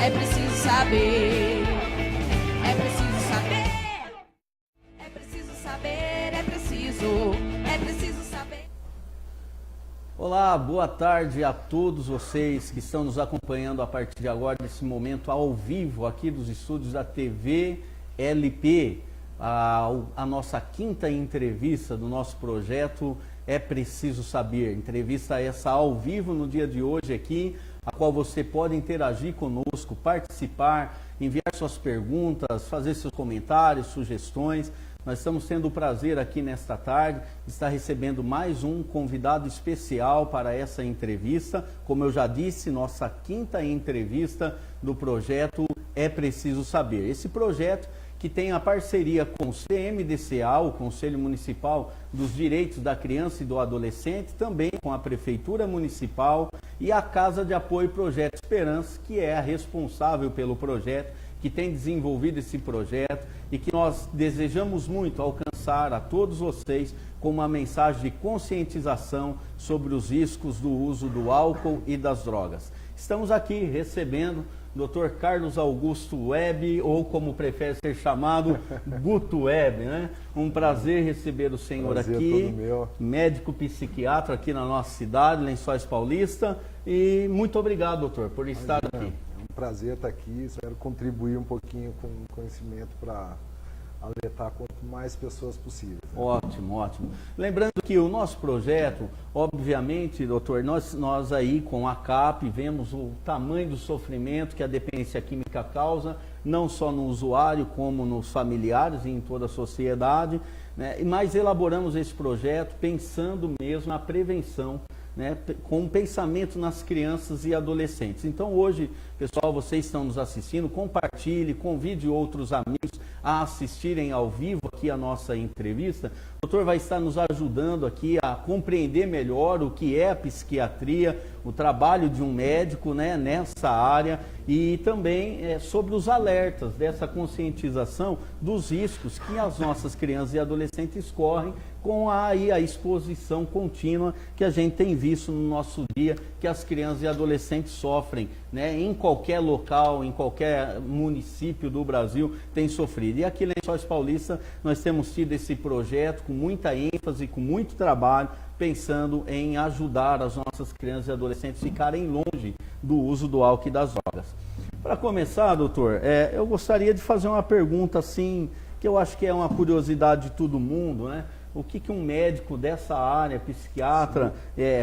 É preciso saber. É preciso saber. É preciso saber. É preciso saber. Olá, boa tarde a todos vocês que estão nos acompanhando a partir de agora, nesse momento ao vivo aqui dos estúdios da TV LP. A nossa quinta entrevista do nosso projeto É Preciso Saber. Entrevista essa ao vivo no dia de hoje aqui, a qual você pode interagir conosco, participar, enviar suas perguntas, fazer seus comentários, sugestões. Nós estamos tendo o prazer aqui nesta tarde de estar recebendo mais um convidado especial para essa entrevista. Como eu já disse, nossa quinta entrevista do projeto É Preciso Saber. Esse projeto que tem a parceria com o CMDCA, o Conselho Municipal dos Direitos da Criança e do Adolescente, também com a Prefeitura Municipal e a Casa de Apoio Projeto Esperança, que é a responsável pelo projeto, que tem desenvolvido esse projeto e que nós desejamos muito alcançar a todos vocês com uma mensagem de conscientização sobre os riscos do uso do álcool e das drogas. Estamos aqui recebendo o Dr. Carlos Augusto Web, ou como prefere ser chamado, Guto Web, né? Um prazer receber o senhor aqui, médico psiquiatra aqui na nossa cidade, Lençóis Paulista, e muito obrigado, doutor, por estar aqui. É um prazer estar aqui, espero contribuir um pouquinho com o conhecimento para alertar quanto mais pessoas possível. Ótimo, ótimo. Lembrando que o nosso projeto, obviamente, doutor, nós aí com a CAP vemos o tamanho do sofrimento que a dependência química causa, não só no usuário, como nos familiares e em toda a sociedade, né? Mas elaboramos esse projeto pensando mesmo na prevenção, né, com um pensamento nas crianças e adolescentes. Então hoje, pessoal, vocês estão nos assistindo, compartilhe, convide outros amigos a assistirem ao vivo aqui a nossa entrevista. O doutor vai estar nos ajudando aqui a compreender melhor o que é a psiquiatria, o trabalho de um médico, né, nessa área, e também sobre os alertas dessa conscientização dos riscos que as nossas crianças e adolescentes correm com a exposição contínua que a gente tem visto no nosso dia, que as crianças e adolescentes sofrem, né, em qualquer local, em qualquer município do Brasil tem sofrido. E aqui em Lençóis Paulista nós temos tido esse projeto com muita ênfase, com muito trabalho, pensando em ajudar as nossas crianças e adolescentes a ficarem longe do uso do álcool e das drogas. Para começar, doutor, eu gostaria de fazer uma pergunta assim, que eu acho que é uma curiosidade de todo mundo, né? O que um médico dessa área, psiquiatra,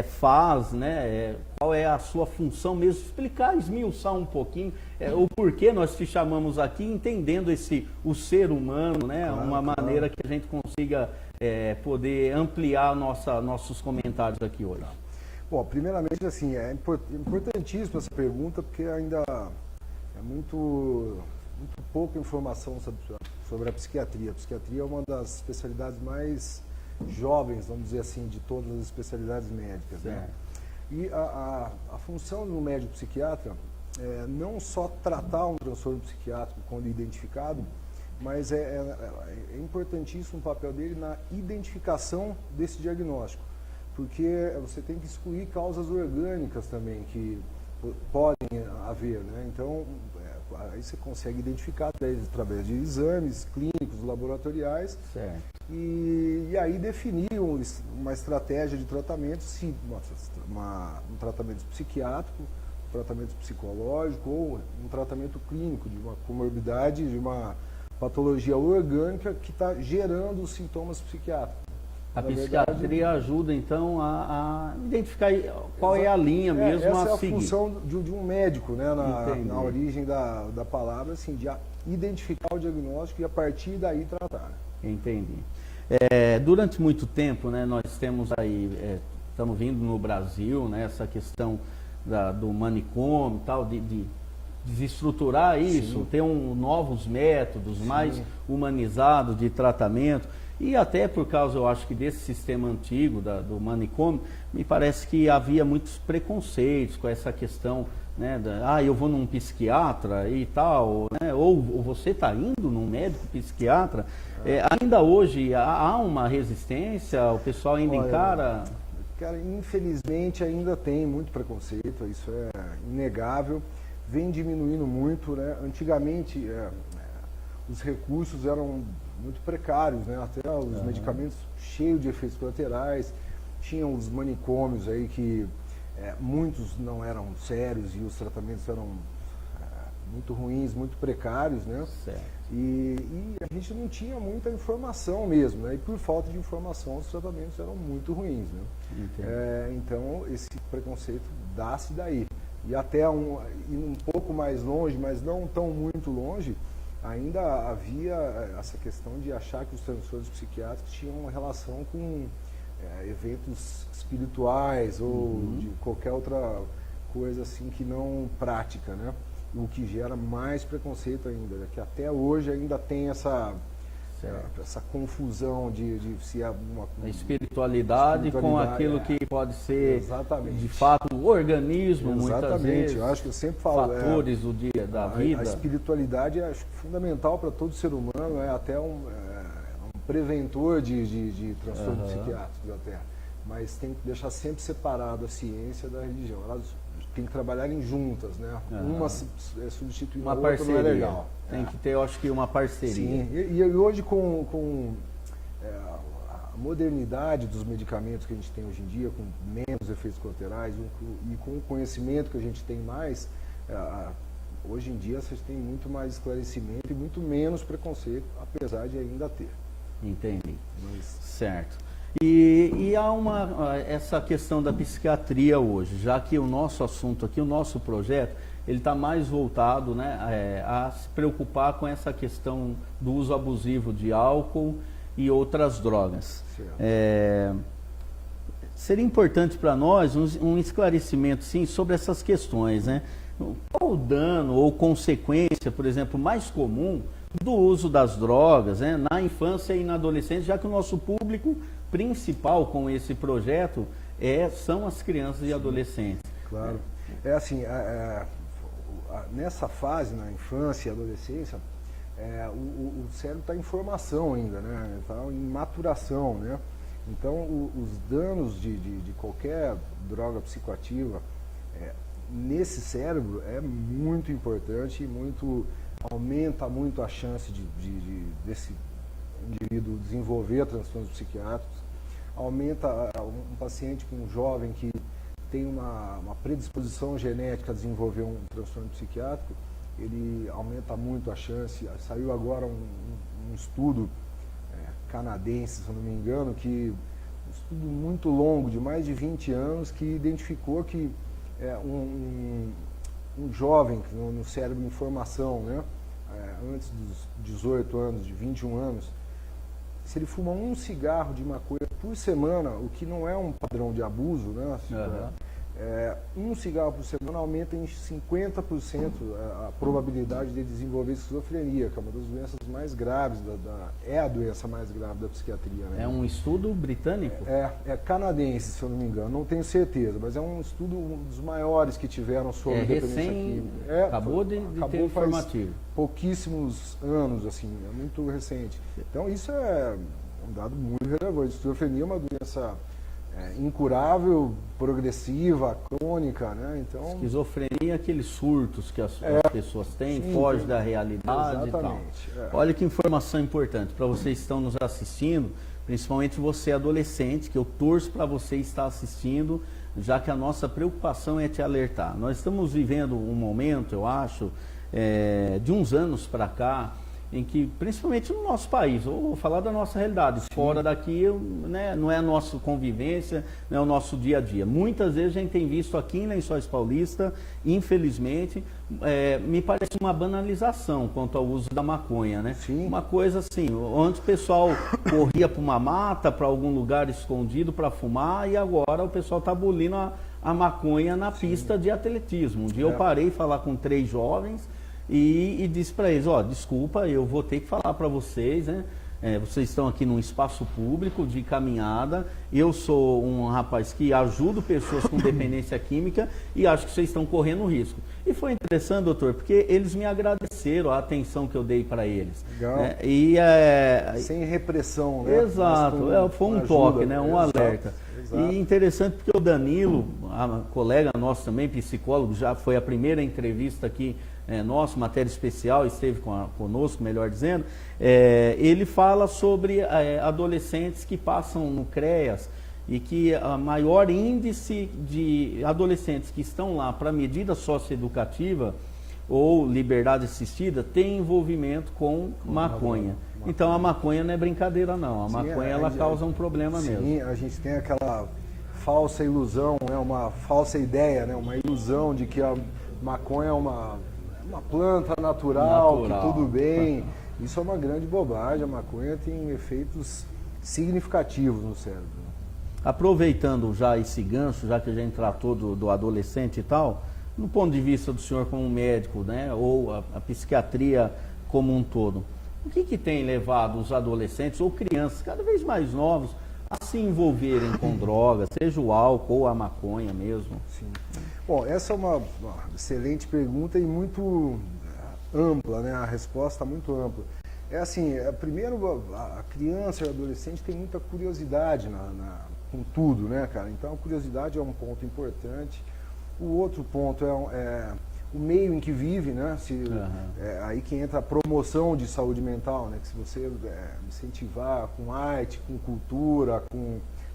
faz, né? Qual é a sua função mesmo? Explicar, esmiuçar um pouquinho o porquê nós te chamamos aqui, entendendo o ser humano, né? Claro, uma maneira que a gente consiga poder ampliar nossos comentários aqui hoje. Bom, primeiramente, assim, é importantíssima essa pergunta, porque ainda é muito pouca informação sobre a psiquiatria. A psiquiatria é uma das especialidades mais jovens, vamos dizer assim, de todas as especialidades médicas, né? E a função do médico psiquiatra é não só tratar um transtorno psiquiátrico quando identificado, mas é importantíssimo o papel dele na identificação desse diagnóstico, porque você tem que excluir causas orgânicas também que podem haver, né? Então, aí você consegue identificar através de exames clínicos, laboratoriais, e aí definir uma estratégia de tratamento, sim, um tratamento psiquiátrico, um tratamento psicológico ou um tratamento clínico de uma comorbidade, de uma patologia orgânica que está gerando os sintomas psiquiátricos. A psiquiatria ajuda, então, a identificar qual é a linha mesmo a seguir. Essa é a função de um médico, né, na origem da palavra, assim, de identificar o diagnóstico e a partir daí tratar. Entendi. Durante muito tempo, né, nós temos aí, estamos vindo no Brasil, né, essa questão do manicômio e tal, de desestruturar isso, ter novos métodos, mais humanizados de tratamento. E até por causa, eu acho que desse sistema antigo do manicômio, me parece que havia muitos preconceitos com essa questão, né, eu vou num psiquiatra e tal, né, ou você está indo num médico psiquiatra. Ainda hoje há uma resistência, o pessoal ainda encara... Cara, infelizmente ainda tem muito preconceito, isso é inegável. vem diminuindo muito, né? Antigamente os recursos eram muito precários, né? Até os medicamentos cheios de efeitos colaterais, tinham os manicômios aí que muitos não eram sérios e os tratamentos eram muito ruins, muito precários, né? Certo. E a gente não tinha muita informação mesmo, né? E por falta de informação os tratamentos eram muito ruins, né? Então esse preconceito dá-se daí. E até um pouco mais longe, mas não tão muito longe, ainda havia essa questão de achar que os transtornos psiquiátricos tinham uma relação com eventos espirituais ou de qualquer outra coisa assim que não prática, né? O que gera mais preconceito ainda, né? Que até hoje ainda tem essa confusão de se é uma espiritualidade com aquilo que pode ser, exatamente, de fato, o organismo, muitas vezes. Eu acho que eu sempre falo, fatores do dia da vida. A espiritualidade acho fundamental para todo ser humano, é até um preventor de transtornos psiquiátricos até. Mas tem que deixar sempre separado a ciência da religião. Elas tem que trabalharem juntas, né? Uma substituindo a outra não é legal. Tem que ter, eu acho que, uma parceria. Sim, e hoje com a modernidade dos medicamentos que a gente tem hoje em dia, com menos efeitos colaterais e com o conhecimento que a gente tem mais, hoje em dia vocês têm muito mais esclarecimento e muito menos preconceito, apesar de ainda ter. Entendi. Certo. E há essa questão da psiquiatria hoje, já que o nosso assunto aqui, o nosso projeto, ele está mais voltado, né, a se preocupar com essa questão do uso abusivo de álcool e outras drogas. Seria importante para nós um esclarecimento, sim, sobre essas questões, né? Qual o dano ou consequência, por exemplo, mais comum do uso das drogas, né, na infância e na adolescência, já que o nosso público principal com esse projeto são as crianças e adolescentes. Claro. Assim, nessa fase, na infância e adolescência, o cérebro está em formação ainda, né? Está em maturação, né? Então, os danos de qualquer droga psicoativa nesse cérebro é muito importante e aumenta muito a chance desse indivíduo desenvolver transtornos psiquiátricos, aumenta um paciente com um jovem que tem uma predisposição genética a desenvolver um transtorno psiquiátrico, ele aumenta muito a chance. Saiu agora um estudo canadense, se eu não me engano, um estudo muito longo, de mais de 20 anos, que identificou que um jovem no cérebro em formação, né, antes dos 18 anos, de 21 anos, se ele fuma um cigarro de maconha por semana, o que não é um padrão de abuso, né? Um cigarro por semana aumenta em 50% a probabilidade de desenvolver esquizofrenia, que é uma das doenças mais graves, é a doença mais grave da psiquiatria. Né? É um estudo britânico? É canadense, se eu não me engano, não tenho certeza, mas é um estudo, um dos maiores que tiveram sobre dependência química. Acabou de ter informativo. Pouquíssimos anos, assim, é muito recente. Então isso é um dado muito relevante. A esquizofrenia é uma doença incurável, progressiva, crônica, né? Então, esquizofrenia, aqueles surtos que as pessoas têm, sim, foge da realidade e tal. Olha que informação importante para vocês que estão nos assistindo, principalmente você adolescente, que eu torço para você estar assistindo, já que a nossa preocupação é te alertar. Nós estamos vivendo um momento, eu acho, de uns anos para cá, em que, principalmente no nosso país, vou falar da nossa realidade, fora daqui, né, não é a nossa convivência, não é o nosso dia a dia. Muitas vezes a gente tem visto aqui em Lençóis Paulista, infelizmente, me parece uma banalização quanto ao uso da maconha, né? Sim. Uma coisa assim, antes o pessoal corria para uma mata, para algum lugar escondido para fumar, e agora o pessoal está abolindo a maconha na pista de atletismo. Um dia eu parei e falar com 3 jovens, e disse para eles, desculpa, eu vou ter que falar para vocês, né? Vocês estão aqui num espaço público de caminhada, eu sou um rapaz que ajudo pessoas com dependência química e acho que vocês estão correndo risco. E foi interessante, doutor, porque eles me agradeceram a atenção que eu dei para eles. Legal. Né? Sem repressão, né? Exato, foi um toque, né? Um alerta. Exato. Exato. E interessante porque o Danilo, a colega nosso também, psicólogo, já foi a primeira entrevista aqui nossa, matéria especial, esteve conosco, melhor dizendo, ele fala sobre adolescentes que passam no CREAS e que a maior índice de adolescentes que estão lá para medida socioeducativa ou liberdade assistida tem envolvimento com maconha. Então a maconha não é brincadeira não, a maconha ela causa um problema mesmo. Sim, a gente tem aquela falsa ilusão, né, uma falsa ideia, né, uma ilusão de que a maconha é uma planta natural, que tudo bem. Isso é uma grande bobagem, a maconha tem efeitos significativos no cérebro. Aproveitando já esse gancho, já que a gente tratou do adolescente e tal, no ponto de vista do senhor como médico, né, ou a psiquiatria como um todo, o que tem levado os adolescentes ou crianças cada vez mais novos a se envolverem com drogas, seja o álcool ou a maconha mesmo? Sim. Bom, essa é uma excelente pergunta e muito ampla, né? A resposta muito ampla. É assim, primeiro, a criança e o adolescente tem muita curiosidade com tudo, né, cara? Então, a curiosidade é um ponto importante. O outro ponto é o meio em que vive, né? Aí que entra a promoção de saúde mental, né? Que se você incentivar com arte, com cultura,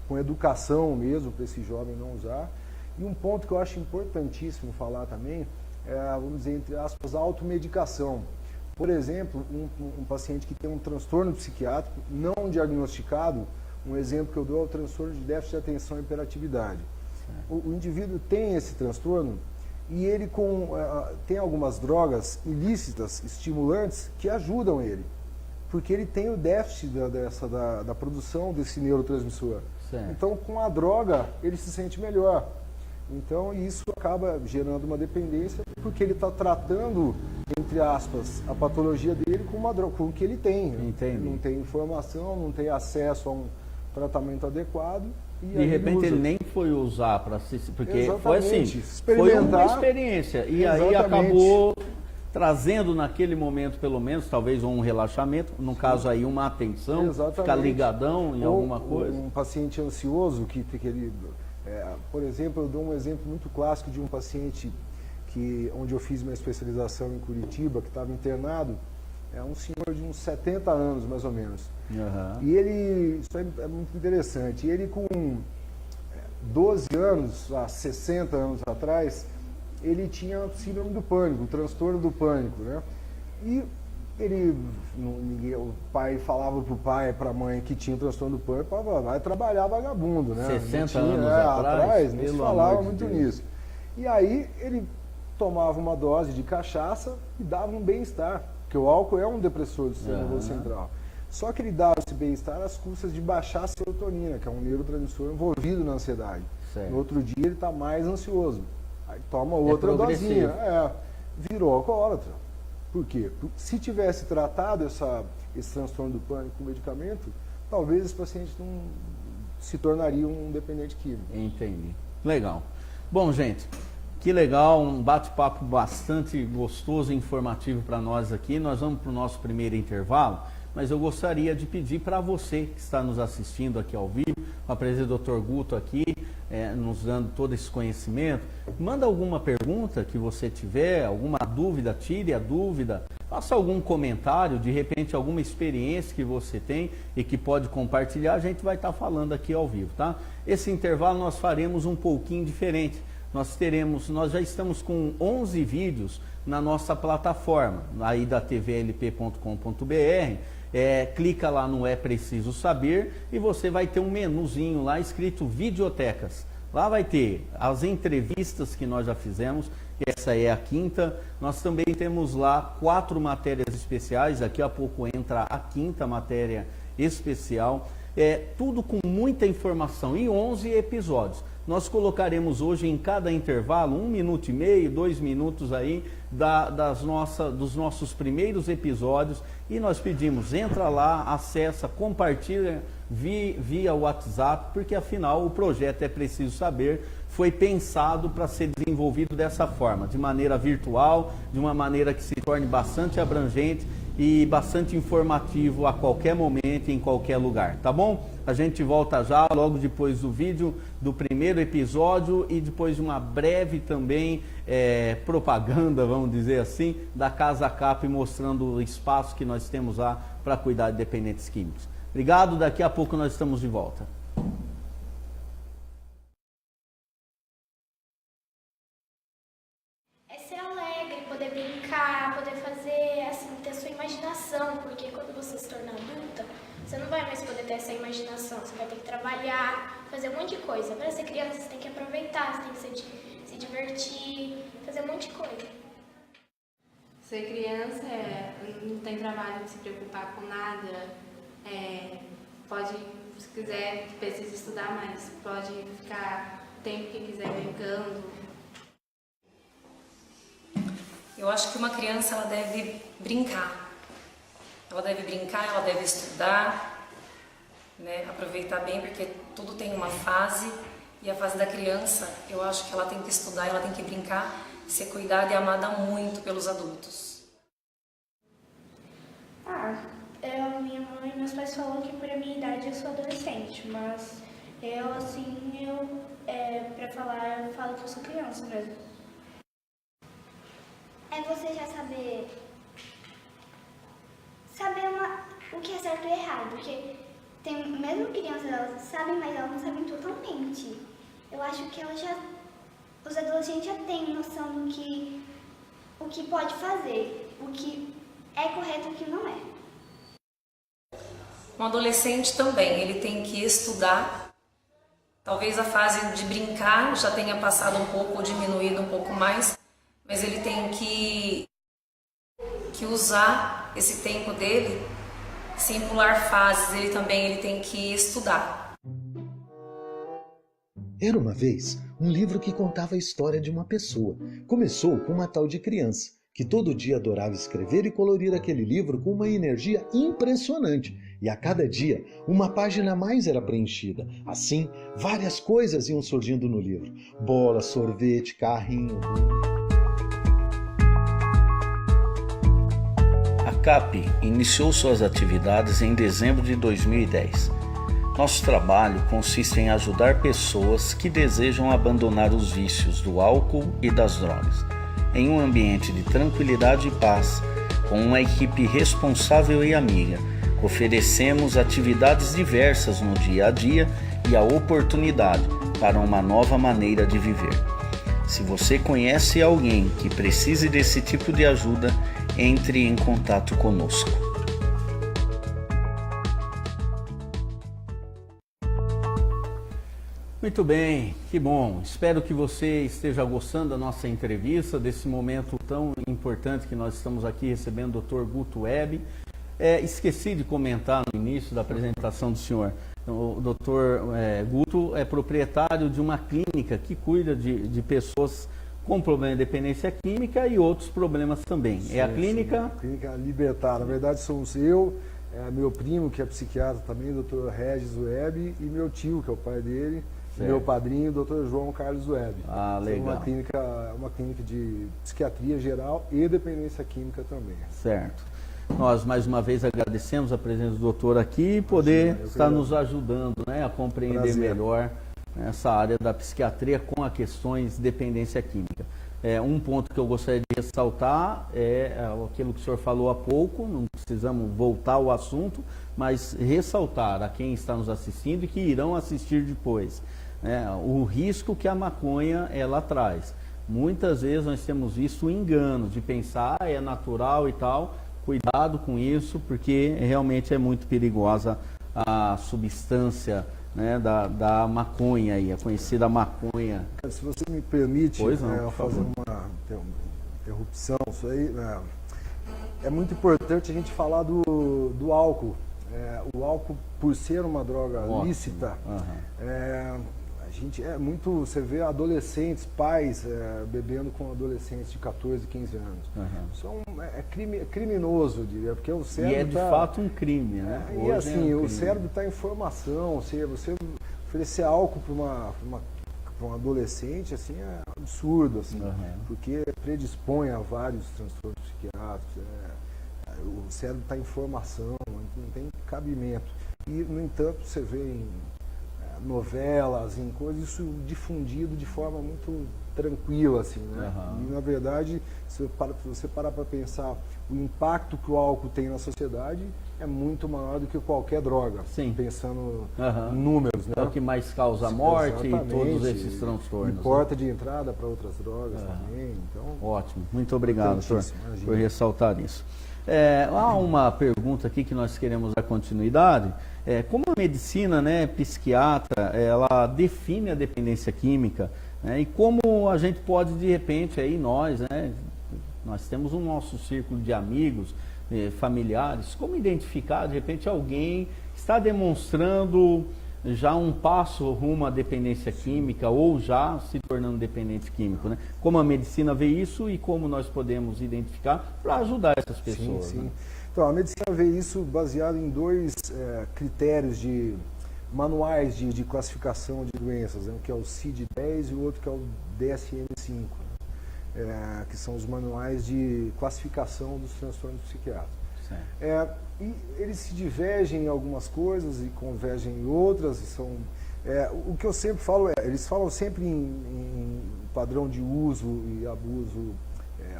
com educação mesmo, para esse jovem não usar. E um ponto que eu acho importantíssimo falar também vamos dizer, entre aspas, automedicação. Por exemplo, um paciente que tem um transtorno psiquiátrico não diagnosticado, um exemplo que eu dou é o transtorno de déficit de atenção e hiperatividade. O indivíduo tem esse transtorno e ele tem algumas drogas ilícitas, estimulantes, que ajudam ele, porque ele tem o déficit da produção desse neurotransmissor. Certo. Então, com a droga, ele se sente melhor. Então, isso acaba gerando uma dependência, porque ele está tratando, entre aspas, a patologia dele com uma droga, com o que ele tem. Entendi. Não tem informação, não tem acesso a um tratamento adequado. E de repente ele nem foi usar para assistir, porque foi assim, foi uma experiência. E aí acabou trazendo naquele momento, pelo menos, talvez um relaxamento, no caso aí uma atenção, ficar ligadão em alguma coisa. Um paciente ansioso que ele... por exemplo, eu dou um exemplo muito clássico de um paciente onde eu fiz minha especialização em Curitiba, que estava internado, um senhor de uns 70 anos, mais ou menos. Uhum. E ele, isso é muito interessante, ele com 12 anos, há 60 anos atrás, ele tinha síndrome do pânico, o transtorno do pânico, né? E o pai falava pro pai, pra mãe que tinha o transtorno do pânico, falava, vai trabalhar vagabundo, né? 60 anos atrás, não se falava muito nisso. E aí ele tomava uma dose de cachaça e dava um bem-estar, porque o álcool é um depressor do sistema nervoso central. Só que ele dava esse bem-estar às custas de baixar a serotonina, que é um neurotransmissor envolvido na ansiedade. Certo. No outro dia ele está mais ansioso. Aí toma outra dosinha. Virou alcoólatra. Por quê? Se tivesse tratado esse transtorno do pânico com medicamento, talvez esse paciente não se tornaria um dependente químico. Entendi. Legal. Bom, gente, que legal, um bate-papo bastante gostoso e informativo para nós aqui. Nós vamos para o nosso primeiro intervalo, mas eu gostaria de pedir para você que está nos assistindo aqui ao vivo, o apresentador Dr. Guto aqui, nos dando todo esse conhecimento, manda alguma pergunta que você tiver, alguma dúvida, tire a dúvida, faça algum comentário, de repente alguma experiência que você tem e que pode compartilhar, a gente vai estar falando aqui ao vivo, tá? Esse intervalo nós faremos um pouquinho diferente. Nós já estamos com 11 vídeos na nossa plataforma, aí da tvlp.com.br. Clica lá no É Preciso Saber e você vai ter um menuzinho lá escrito Videotecas. Lá vai ter as entrevistas que nós já fizemos, essa é a 5ª. Nós também temos lá 4 matérias especiais, daqui a pouco entra a 5ª matéria especial. Tudo com muita informação e 11 episódios. Nós colocaremos hoje em cada intervalo 1 minuto e meio, 2 minutos aí dos nossos primeiros episódios e nós pedimos, entra lá, acessa, compartilha via WhatsApp, porque afinal o projeto É Preciso Saber foi pensado para ser desenvolvido dessa forma, de maneira virtual, de uma maneira que se torne bastante abrangente e bastante informativo a qualquer momento, em qualquer lugar, tá bom? A gente volta já logo depois do vídeo do primeiro episódio e depois de uma breve também propaganda, vamos dizer assim, da Casa Cap, mostrando o espaço que nós temos lá para cuidar de dependentes químicos. Obrigado, daqui a pouco nós estamos de volta. É ser alegre, poder brincar, poder fazer, assim, ter sua imaginação, porque quando você se tornar adulta, você não vai mais poder ter essa imaginação, você vai ter que trabalhar, fazer um monte de coisa. Para ser criança, você tem que aproveitar, você tem que se divertir, fazer um monte de coisa. Ser criança não tem trabalho de se preocupar com nada, pode, se quiser, precisa estudar, mas pode ficar o tempo que quiser brincando. Eu acho que uma criança ela deve brincar. Ela deve brincar, ela deve estudar, né? Aproveitar bem, porque tudo tem uma fase. E a fase da criança, eu acho que ela tem que estudar, ela tem que brincar, ser cuidada e amada muito pelos adultos. Minha mãe e meus pais falam que por a minha idade eu sou adolescente, mas pra falar, eu falo que eu sou criança mesmo. É você já saber o que é certo e errado, porque mesmo crianças, elas sabem, mas elas não sabem totalmente. Eu acho que os adolescentes já têm noção do que o que pode fazer, o que é correto e o que não é. Um adolescente também, ele tem que estudar. Talvez a fase de brincar já tenha passado um pouco ou diminuído um pouco mais, mas ele tem que usar esse tempo dele sem pular fases, ele tem que estudar. Era uma vez um livro que contava a história de uma pessoa. Começou com uma tal de criança, que todo dia adorava escrever e colorir aquele livro com uma energia impressionante. E a cada dia, uma página a mais era preenchida. Assim, várias coisas iam surgindo no livro. Bola, sorvete, carrinho... A CAP iniciou suas atividades em dezembro de 2010. Nosso trabalho consiste em ajudar pessoas que desejam abandonar os vícios do álcool e das drogas, em um ambiente de tranquilidade e paz, com uma equipe responsável e amiga. Oferecemos atividades diversas no dia a dia e a oportunidade para uma nova maneira de viver. Se você conhece alguém que precise desse tipo de ajuda, entre em contato conosco. Muito bem, que bom. Espero que você esteja gostando da nossa entrevista, desse momento tão importante que nós estamos aqui recebendo o Dr. Guto Webb. Esqueci de comentar no início da apresentação do senhor. O Dr. Guto é proprietário de uma clínica que cuida de pessoas com problema de dependência química e outros problemas também. Sim, a clínica... Sim, Clínica Libertar. Na verdade, somos eu, meu primo, que é psiquiatra também, o Dr. Regis Webb, e meu tio, que é o pai dele, e meu padrinho, o Dr. João Carlos Webb. Ah, legal. Uma clínica de psiquiatria geral e dependência química também. Certo. Nós, mais uma vez, agradecemos a presença do doutor aqui e poder estar nos ajudando, né, a compreender melhor essa área da psiquiatria com as questões de dependência química. Um ponto que eu gostaria de ressaltar é aquilo que o senhor falou há pouco, não precisamos voltar ao assunto, mas ressaltar a quem está nos assistindo e que irão assistir depois, né, o risco que a maconha ela traz. Muitas vezes nós temos visto o engano de pensar é natural e tal. Cuidado com isso, porque realmente é muito perigosa a substância, né, da maconha, aí, a conhecida maconha. Se você me permite fazer uma interrupção, isso aí, é muito importante a gente falar do álcool. O álcool, por ser uma droga lícita, a gente você vê adolescentes, pais bebendo com adolescentes de 14, 15 anos. Isso é criminoso, eu diria, porque o cérebro e de fato um crime, né? E assim, o cérebro está em formação, você oferecer álcool para um adolescente, assim, é absurdo, assim, porque predispõe a vários transtornos psiquiátricos. o cérebro está em formação, não tem cabimento. E, no entanto, você vê em novelas, em coisas, isso difundido de forma muito tranquila, assim, né? E, na verdade, se você parar para pensar, o impacto que o álcool tem na sociedade é muito maior do que qualquer droga. Sim. Pensando em números, né? É o que mais causa morte Exatamente. e todos esses transtornos. E porta de entrada para outras drogas também. Então, ótimo. Muito obrigado, doutor, imagina. por ressaltar isso. Há uma pergunta aqui que nós queremos dar continuidade. Como a medicina, né, psiquiatra, ela define a dependência química, né, e como a gente pode, de repente, aí nós temos o nosso círculo de amigos, familiares, como identificar, de repente, alguém que está demonstrando já um passo rumo à dependência química ou já se tornando dependente químico, né? Como a medicina vê isso e como nós podemos identificar para ajudar essas pessoas. Sim. Né? Então, a medicina vê isso baseado em dois critérios de manuais de classificação de doenças, né? Que é o CID-10 e o outro que é o DSM-5, né? Que são os manuais de classificação dos transtornos psiquiátricos. E eles se divergem em algumas coisas e convergem em outras. E são, o que eu sempre falo eles falam sempre em padrão de uso e abuso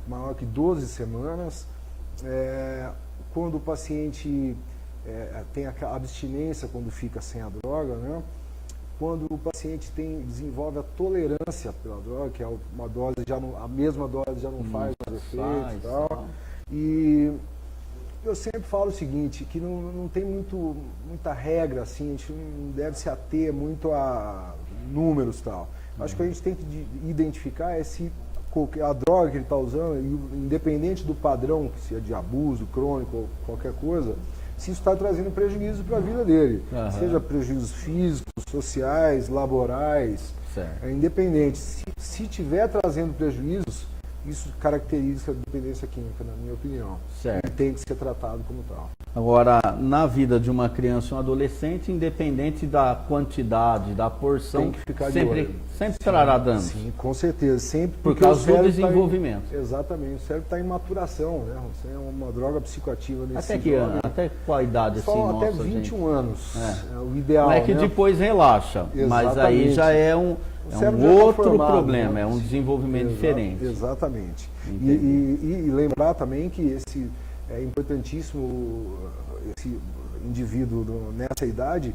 maior que 12 semanas. Quando o paciente tem a abstinência, quando fica sem a droga, né? Quando o paciente desenvolve a tolerância pela droga, que é uma dose a mesma dose já não faz mais efeito e tal. E eu sempre falo o seguinte, que não tem muita regra, assim, a gente não deve se ater muito a números e tal. Acho que a gente tem que identificar se a droga que ele está usando, independente do padrão, se é de abuso crônico ou qualquer coisa, se isso está trazendo prejuízo para a vida dele. Seja prejuízos físicos, sociais, laborais, independente. Se estiver trazendo prejuízos, isso caracteriza a dependência química, na minha opinião. E tem que ser tratado como tal. Agora, na vida de uma criança ou um adolescente, independente da quantidade, da porção, tem que ficar sempre trará danos. Sim, com certeza. Sempre por causa do desenvolvimento. Exatamente. O cérebro está em maturação, né? Você é uma droga psicoativa nesse Até que ano? Até qual idade? Assim, até 21 anos. É o ideal. Não é que depois relaxa, mas aí já é um outro problema, né? É um desenvolvimento diferente. Exatamente. E lembrar também que é importantíssimo esse indivíduo nessa idade,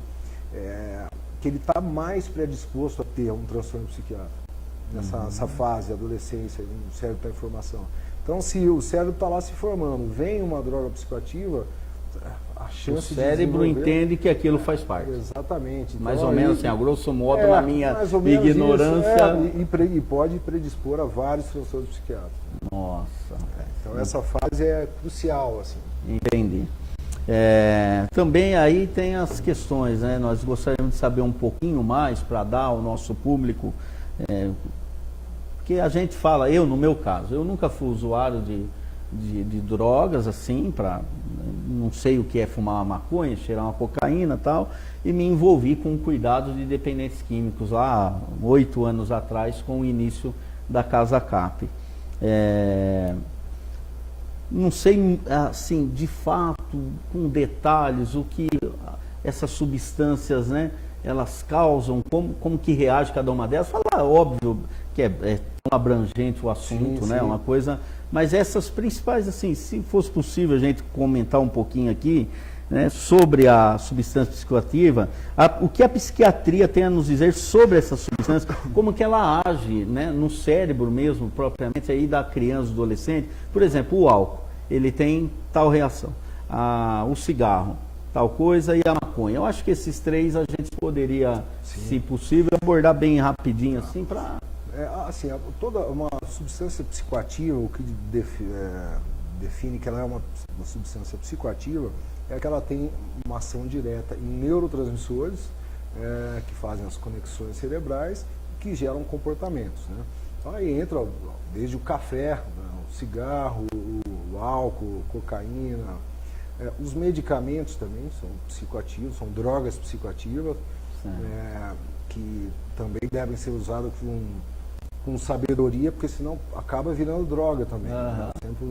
que ele está mais predisposto a ter um transtorno psiquiátrico nessa fase, adolescência, o cérebro está em formação. Então, se o cérebro está lá se formando, vem uma droga psicoativa, a chance o cérebro de entende que aquilo faz parte. Exatamente. Então, mais ou menos assim, a grosso modo, na minha ignorância. E pode predispor a vários transtornos psiquiátricos. Nossa. Então essa fase é crucial, assim. Entendi. Também aí tem as questões, né? Nós gostaríamos de saber um pouquinho mais para dar ao nosso público, porque a gente fala, no meu caso, eu nunca fui usuário de drogas, assim, não sei o que é fumar uma maconha, cheirar uma cocaína e tal, e me envolvi com cuidados de dependentes químicos lá 8 anos atrás, com o início da Casa Cap. Não sei, assim, de fato, com detalhes, o que essas substâncias, né, elas causam, como que reage cada uma delas. Falar, óbvio, que é tão abrangente o assunto, né, uma coisa... Mas essas principais, assim, se fosse possível a gente comentar um pouquinho aqui, né, sobre a substância psicoativa, o que a psiquiatria tem a nos dizer sobre essa substância, como que ela age, né, no cérebro mesmo, propriamente, aí da criança, do adolescente. Por exemplo, o álcool, ele tem tal reação. O cigarro, tal coisa, e a maconha. Eu acho que esses três a gente poderia, se possível, abordar bem rapidinho, assim, para... assim, toda uma substância psicoativa, o que define que ela é uma substância psicoativa, é que ela tem uma ação direta em neurotransmissores, que fazem as conexões cerebrais, que geram comportamentos, né? Então aí entra desde o café, o cigarro, o álcool, cocaína, os medicamentos também são psicoativos, são drogas psicoativas, que também devem ser usadas com sabedoria, porque senão acaba virando droga também. Né? Sempre,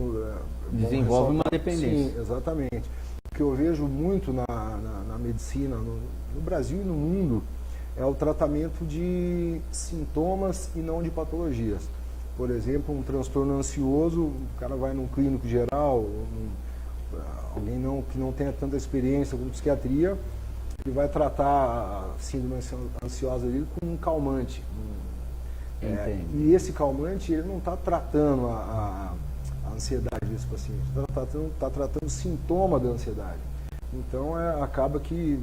desenvolve uma dependência. Sim, exatamente. O que eu vejo muito na medicina, no Brasil e no mundo, é o tratamento de sintomas e não de patologias. Por exemplo, um transtorno ansioso, o cara vai num clínico geral, alguém que não tenha tanta experiência com psiquiatria, ele vai tratar a síndrome ansiosa dele com um calmante. E esse calmante, ele não está tratando a ansiedade desse paciente, está tratando o sintoma da ansiedade. Então, acaba que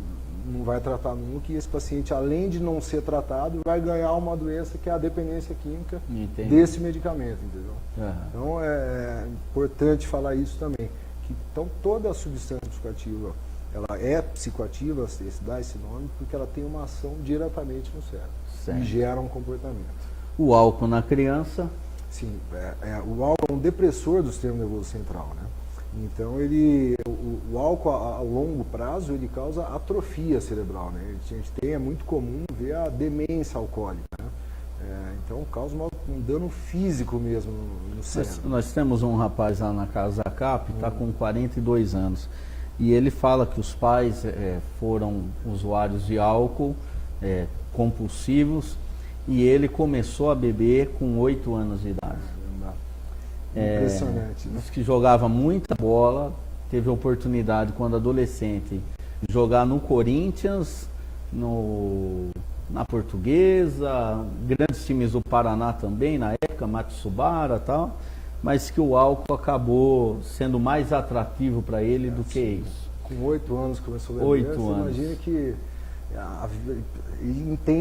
não vai tratar nunca, e esse paciente, além de não ser tratado, vai ganhar uma doença que é a dependência química desse medicamento, entendeu? Então, é importante falar isso também, que então, toda a substância psicoativa, ela é psicoativa, dá esse nome, porque ela tem uma ação diretamente no cérebro e gera um comportamento. O álcool na criança? Sim, o álcool é um depressor do sistema nervoso central, né? Então, o álcool a longo prazo, ele causa atrofia cerebral, né? É muito comum ver a demência alcoólica, né? Então, causa um dano físico mesmo no cérebro. Nós temos um rapaz lá na Casa CAP, está com 42 anos, e ele fala que os pais foram usuários de álcool, compulsivos, e ele começou a beber com 8 anos de idade. Impressionante, né? Diz que jogava muita bola, teve a oportunidade, quando adolescente, de jogar no Corinthians, na Portuguesa, grandes times do Paraná também, na época, Matsubara e tal, mas que o álcool acabou sendo mais atrativo para ele do que isso. Com 8 anos começou a beber, você imagina que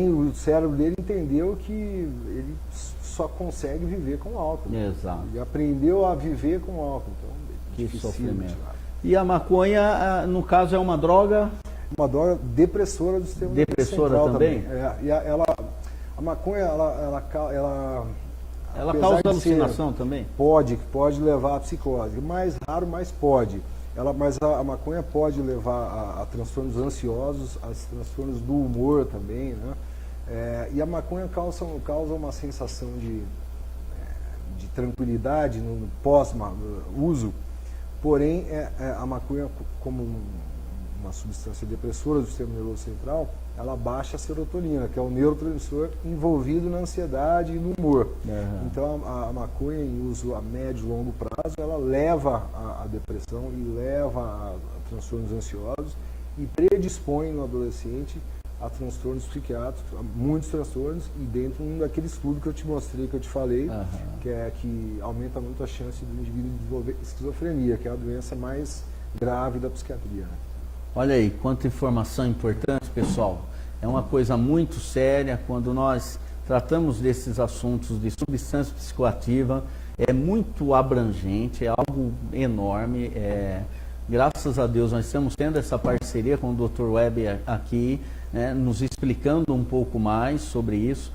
o cérebro dele entendeu que ele só consegue viver com álcool. Exato. Ele aprendeu a viver com álcool. Então, que sofrimento. E a maconha, no caso, é uma droga? Uma droga depressora do sistema depressora central também? E a maconha, ela causa alucinação também? Pode levar a psicose. Mais raro, mas pode. Mas a maconha pode levar a transtornos ansiosos, a transtornos do humor também, né? E a maconha causa uma sensação de tranquilidade no pós-uso, porém a maconha, como uma substância depressora do sistema nervoso central, ela baixa a serotonina, que é o neurotransmissor envolvido na ansiedade e no humor. Então a maconha em uso a médio e longo prazo, ela leva a depressão e leva a transtornos ansiosos e predispõe no adolescente a transtornos psiquiátricos, a muitos transtornos, e dentro daquele estudo que eu te mostrei, que eu te falei, que aumenta muito a chance do indivíduo desenvolver esquizofrenia, que é a doença mais grave da psiquiatria, né? Olha aí, quanta informação importante, pessoal. É uma coisa muito séria quando nós tratamos desses assuntos de substância psicoativa. É muito abrangente, é algo enorme. Graças a Deus nós estamos tendo essa parceria com o Dr. Weber aqui, nos explicando um pouco mais sobre isso.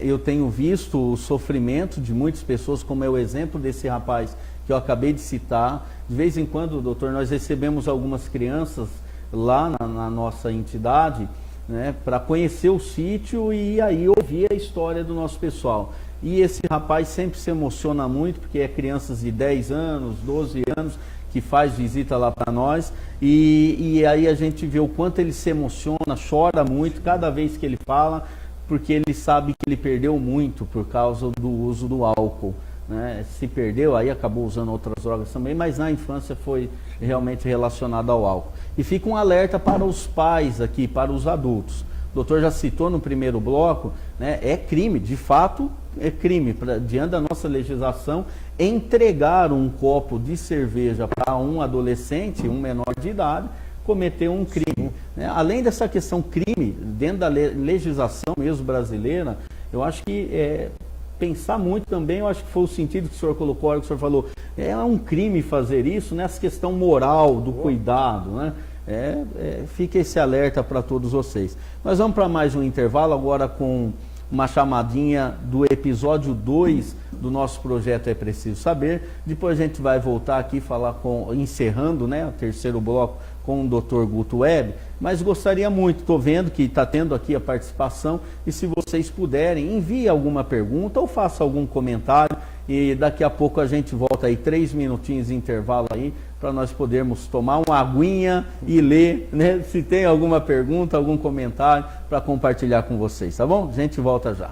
Eu tenho visto o sofrimento de muitas pessoas, como é o exemplo desse rapaz que eu acabei de citar. De vez em quando, doutor, nós recebemos algumas crianças lá na nossa entidade, né, para conhecer o sítio e aí ouvir a história do nosso pessoal. E esse rapaz sempre se emociona muito, porque é crianças de 10 anos, 12 anos, que faz visita lá para nós, e aí a gente vê o quanto ele se emociona, chora muito cada vez que ele fala, porque ele sabe que ele perdeu muito por causa do uso do álcool, né? Se perdeu, aí acabou usando outras drogas também, mas na infância foi realmente relacionado ao álcool. E fica um alerta para os pais aqui, para os adultos. O doutor já citou no primeiro bloco, né? É crime, de fato é crime, diante da nossa legislação, entregar um copo de cerveja para um adolescente, um menor de idade, cometer um crime, né? Além dessa questão crime, dentro da legislação mesmo brasileira, eu acho que pensar muito também, eu acho que foi o sentido que o senhor colocou, que o senhor falou, é um crime fazer isso, né? Essa questão moral, do cuidado, né? Fica esse alerta para todos vocês. Nós vamos para mais um intervalo agora com uma chamadinha do episódio 2 do nosso projeto É Preciso Saber. Depois a gente vai voltar aqui falar encerrando, né, o terceiro bloco com o Dr. Guto Web, mas gostaria muito, estou vendo que está tendo aqui a participação, e se vocês puderem, envie alguma pergunta ou faça algum comentário, e daqui a pouco a gente volta aí, 3 minutinhos de intervalo aí, para nós podermos tomar uma aguinha e ler, né, se tem alguma pergunta, algum comentário para compartilhar com vocês, tá bom? A gente volta já.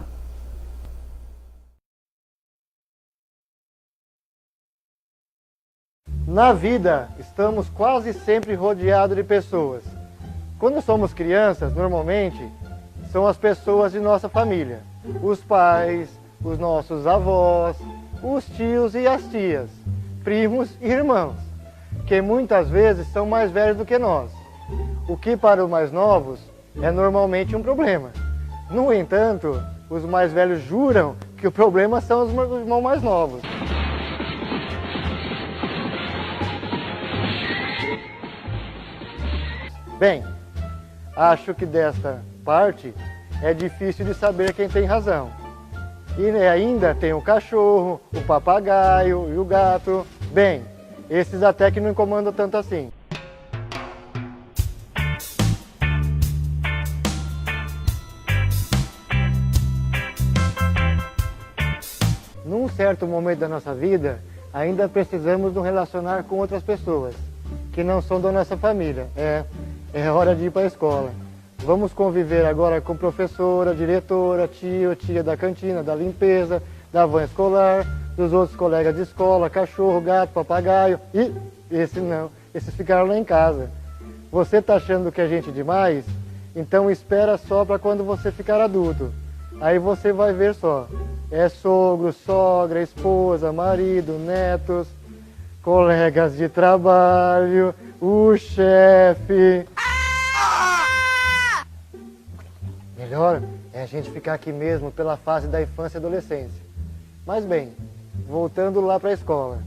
Na vida, estamos quase sempre rodeados de pessoas. Quando somos crianças, normalmente, são as pessoas de nossa família. Os pais, os nossos avós, os tios e as tias, primos e irmãos, que muitas vezes são mais velhos do que nós. O que para os mais novos é normalmente um problema. No entanto, os mais velhos juram que o problema são os irmãos mais novos. Bem, acho que desta parte é difícil de saber quem tem razão. E ainda tem o cachorro, o papagaio e o gato. Bem, esses até que não incomodam tanto assim. Num certo momento da nossa vida, ainda precisamos nos relacionar com outras pessoas que não são da nossa família. É hora de ir para a escola. Vamos conviver agora com professora, diretora, tio, tia da cantina, da limpeza, da van escolar, dos outros colegas de escola, cachorro, gato, papagaio. E esse não, esses ficaram lá em casa. Você está achando que a gente é demais? Então espera só para quando você ficar adulto. Aí você vai ver só. É sogro, sogra, esposa, marido, netos, colegas de trabalho, o chefe. Melhor é a gente ficar aqui mesmo pela fase da infância e adolescência. Mas bem, voltando lá para a escola.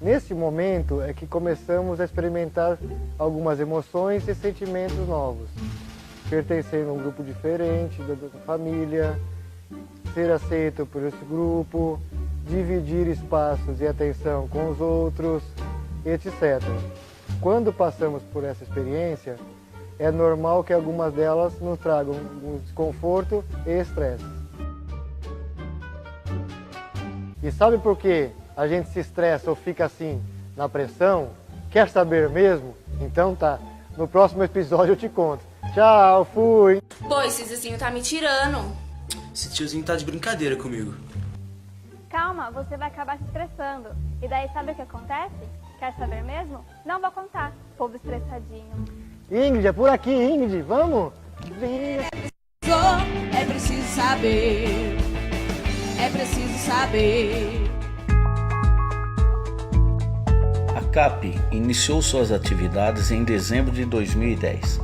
Nesse momento é que começamos a experimentar algumas emoções e sentimentos novos. Pertencer a um grupo diferente da família, ser aceito por esse grupo, dividir espaços e atenção com os outros, etc. Quando passamos por essa experiência, é normal que algumas delas nos tragam um desconforto e estresse. E sabe por que a gente se estressa ou fica assim, na pressão? Quer saber mesmo? Então tá, no próximo episódio eu te conto. Tchau, fui! Pô, esse vizinho tá me tirando. Esse tiozinho tá de brincadeira comigo. Calma, você vai acabar se estressando. E daí sabe o que acontece? Quer saber mesmo? Não vou contar, povo estressadinho. Ingrid, é por aqui, Ingrid, vamos? É preciso saber. É preciso saber. A CAP iniciou suas atividades em dezembro de 2010.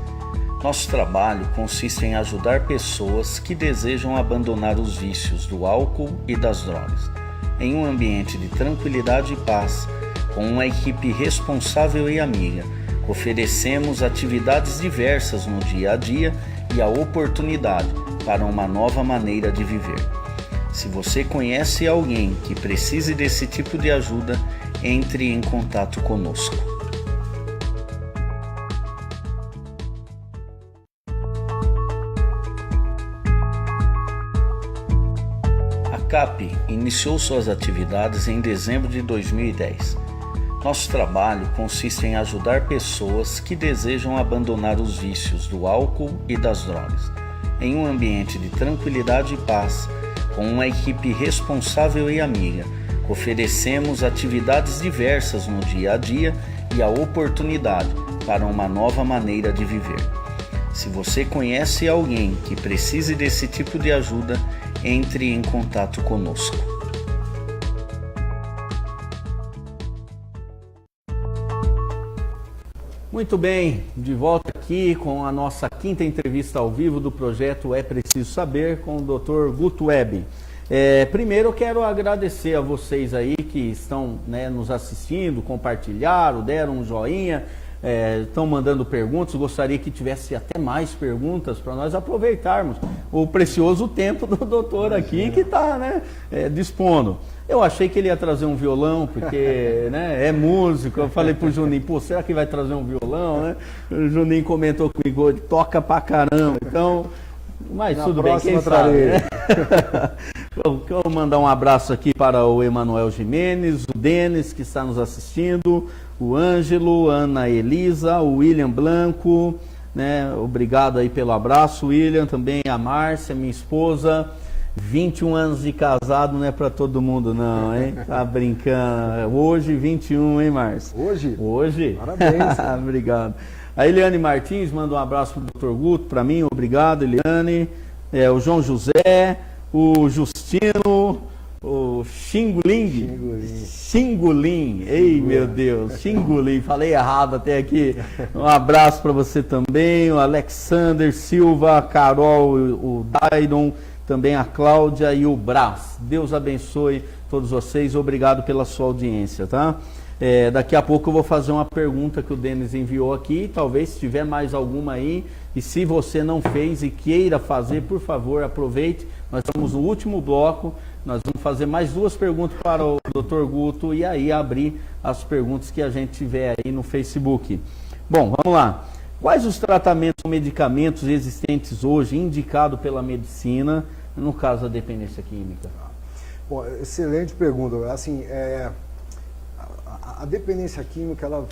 Nosso trabalho consiste em ajudar pessoas que desejam abandonar os vícios do álcool e das drogas, em um ambiente de tranquilidade e paz, com uma equipe responsável e amiga. Oferecemos atividades diversas no dia a dia e a oportunidade para uma nova maneira de viver. Se você conhece alguém que precise desse tipo de ajuda, entre em contato conosco. A CAP iniciou suas atividades em dezembro de 2010. Nosso trabalho consiste em ajudar pessoas que desejam abandonar os vícios do álcool e das drogas, em um ambiente de tranquilidade e paz, com uma equipe responsável e amiga. Oferecemos atividades diversas no dia a dia e a oportunidade para uma nova maneira de viver. Se você conhece alguém que precise desse tipo de ajuda, entre em contato conosco. Muito bem, de volta aqui com a nossa quinta entrevista ao vivo do projeto É Preciso Saber com o Dr. Guto Web. Primeiro eu quero agradecer a vocês aí que estão, né, nos assistindo, compartilharam, deram um joinha. estão mandando perguntas, gostaria que tivesse até mais perguntas para nós aproveitarmos o precioso tempo do doutor aqui que está, né, dispondo. Eu achei que ele ia trazer um violão, porque, né, é músico. Eu falei pro Juninho, pô, será que vai trazer um violão, né? O Juninho comentou comigo, toca pra caramba. Então, mas tudo bem, quem sabe, né? Eu quero mandar um abraço aqui para o Emanuel Jimenez, o Denis, que está nos assistindo, o Ângelo, Ana Elisa, o William Blanco, né? Obrigado aí pelo abraço, William, também a Márcia, minha esposa. 21 anos de casado não é para todo mundo não, hein? Tá brincando. Hoje 21, hein, Márcio? Hoje? Hoje. Parabéns. Obrigado. A Eliane Martins manda um abraço pro Dr. Guto, para mim, obrigado, Eliane. O João José, o Justino, o Xingulim. Ei, meu Deus, Xingulim, falei errado até aqui. Um abraço para você também, o Alexander Silva, a Carol, o Dairon, também a Cláudia e o Brás. Deus abençoe todos vocês. Obrigado pela sua audiência, tá? Daqui a pouco eu vou fazer uma pergunta que o Denis enviou aqui. Talvez se tiver mais alguma aí. E se você não fez e queira fazer, por favor, aproveite. Nós estamos no último bloco. Nós vamos fazer mais 2 perguntas para o Dr. Guto e aí abrir as perguntas que a gente tiver aí no Facebook. Bom, vamos lá. Quais os tratamentos ou medicamentos existentes hoje indicados pela medicina, no caso da dependência química? Bom, excelente pergunta. Assim, a dependência química, ela